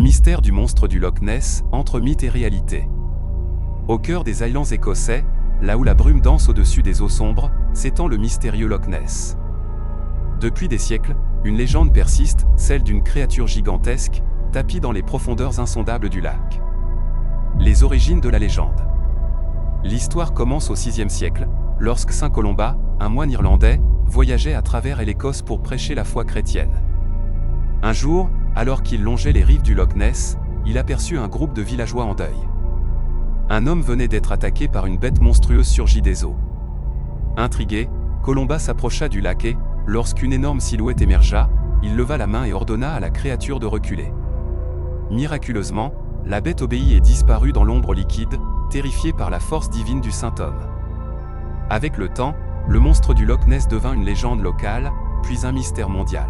mystère du monstre du Loch Ness, entre mythe et réalité. Au cœur des Highlands écossais, là où la brume danse au-dessus des eaux sombres, s'étend le mystérieux Loch Ness. Depuis des siècles, une légende persiste, celle d'une créature gigantesque, tapie dans les profondeurs insondables du lac. Les origines de la légende. L'histoire commence au VIe siècle, lorsque Saint Colomba, un moine irlandais, voyageait à travers l'Écosse pour prêcher la foi chrétienne. Un jour, alors qu'il longeait les rives du Loch Ness, il aperçut un groupe de villageois en deuil. Un homme venait d'être attaqué par une bête monstrueuse surgie des eaux. Intrigué, Colomba s'approcha du lac et, lorsqu'une énorme silhouette émergea, il leva la main et ordonna à la créature de reculer. Miraculeusement, la bête obéit et disparut dans l'ombre liquide, terrifiée par la force divine du saint homme. Avec le temps, le monstre du Loch Ness devint une légende locale, puis un mystère mondial.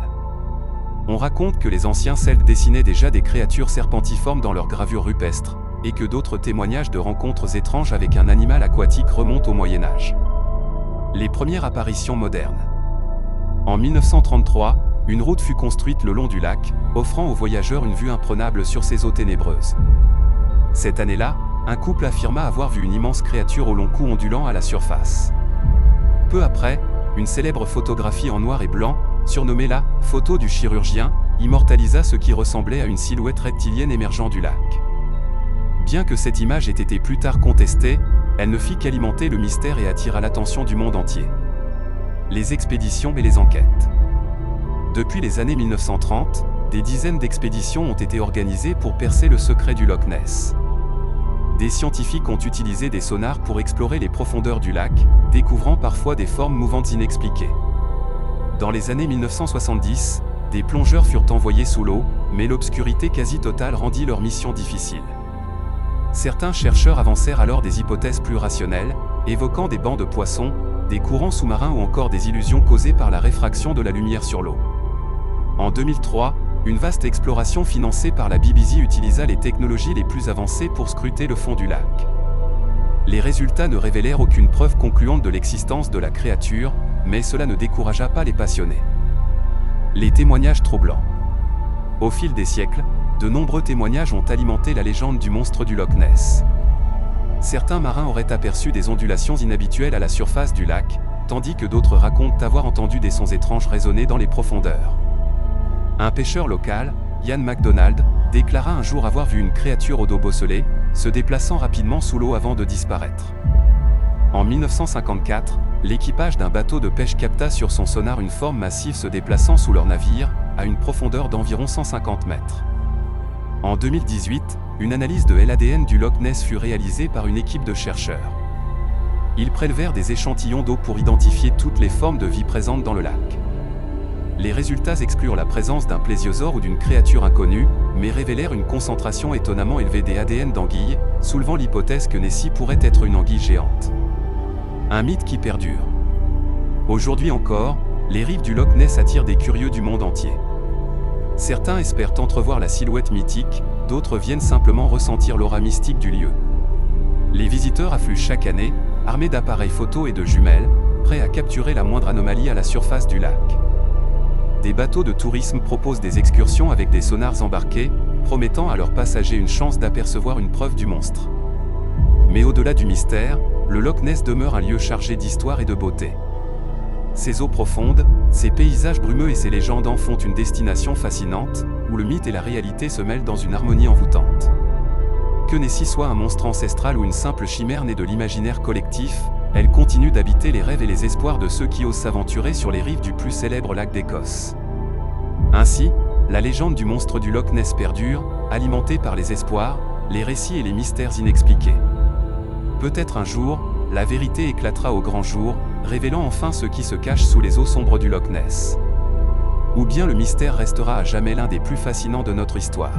On raconte que les anciens Celtes dessinaient déjà des créatures serpentiformes dans leurs gravures rupestres, et que d'autres témoignages de rencontres étranges avec un animal aquatique remontent au Moyen Âge. Les premières apparitions modernes. En 1933, une route fut construite le long du lac, offrant aux voyageurs une vue imprenable sur ses eaux ténébreuses. Cette année-là, un couple affirma avoir vu une immense créature au long cou ondulant à la surface. Peu après, une célèbre photographie en noir et blanc, surnommée la « photo du chirurgien », immortalisa ce qui ressemblait à une silhouette reptilienne émergeant du lac. Bien que cette image ait été plus tard contestée, elle ne fit qu'alimenter le mystère et attira l'attention du monde entier. Les expéditions et les enquêtes. Depuis les années 1930, des dizaines d'expéditions ont été organisées pour percer le secret du Loch Ness. Des scientifiques ont utilisé des sonars pour explorer les profondeurs du lac, découvrant parfois des formes mouvantes inexpliquées. Dans les années 1970, des plongeurs furent envoyés sous l'eau, mais l'obscurité quasi totale rendit leur mission difficile. Certains chercheurs avancèrent alors des hypothèses plus rationnelles, évoquant des bancs de poissons, des courants sous-marins ou encore des illusions causées par la réfraction de la lumière sur l'eau. En 2003, une vaste exploration financée par la BBC utilisa les technologies les plus avancées pour scruter le fond du lac. Les résultats ne révélèrent aucune preuve concluante de l'existence de la créature, mais cela ne découragea pas les passionnés. Les témoignages troublants. Au fil des siècles, de nombreux témoignages ont alimenté la légende du monstre du Loch Ness. Certains marins auraient aperçu des ondulations inhabituelles à la surface du lac, tandis que d'autres racontent avoir entendu des sons étranges résonner dans les profondeurs. Un pêcheur local, Ian MacDonald, déclara un jour avoir vu une créature au dos bosselé, se déplaçant rapidement sous l'eau avant de disparaître. En 1954, l'équipage d'un bateau de pêche capta sur son sonar une forme massive se déplaçant sous leur navire, à une profondeur d'environ 150 mètres. En 2018, une analyse de l'ADN du Loch Ness fut réalisée par une équipe de chercheurs. Ils prélevèrent des échantillons d'eau pour identifier toutes les formes de vie présentes dans le lac. Les résultats exclurent la présence d'un plésiosaure ou d'une créature inconnue, mais révélèrent une concentration étonnamment élevée des ADN d'anguilles, soulevant l'hypothèse que Nessie pourrait être une anguille géante. Un mythe qui perdure. Aujourd'hui encore, les rives du Loch Ness attirent des curieux du monde entier. Certains espèrent entrevoir la silhouette mythique, d'autres viennent simplement ressentir l'aura mystique du lieu. Les visiteurs affluent chaque année, armés d'appareils photo et de jumelles, prêts à capturer la moindre anomalie à la surface du lac. Des bateaux de tourisme proposent des excursions avec des sonars embarqués, promettant à leurs passagers une chance d'apercevoir une preuve du monstre. Mais au-delà du mystère, le Loch Ness demeure un lieu chargé d'histoire et de beauté. Ses eaux profondes, ses paysages brumeux et ses légendes en font une destination fascinante, où le mythe et la réalité se mêlent dans une harmonie envoûtante. Que Nessie soit un monstre ancestral ou une simple chimère née de l'imaginaire collectif, elle continue d'habiter les rêves et les espoirs de ceux qui osent s'aventurer sur les rives du plus célèbre lac d'Écosse. Ainsi, la légende du monstre du Loch Ness perdure, alimentée par les espoirs, les récits et les mystères inexpliqués. Peut-être un jour, la vérité éclatera au grand jour, révélant enfin ce qui se cache sous les eaux sombres du Loch Ness. Ou bien le mystère restera à jamais l'un des plus fascinants de notre histoire.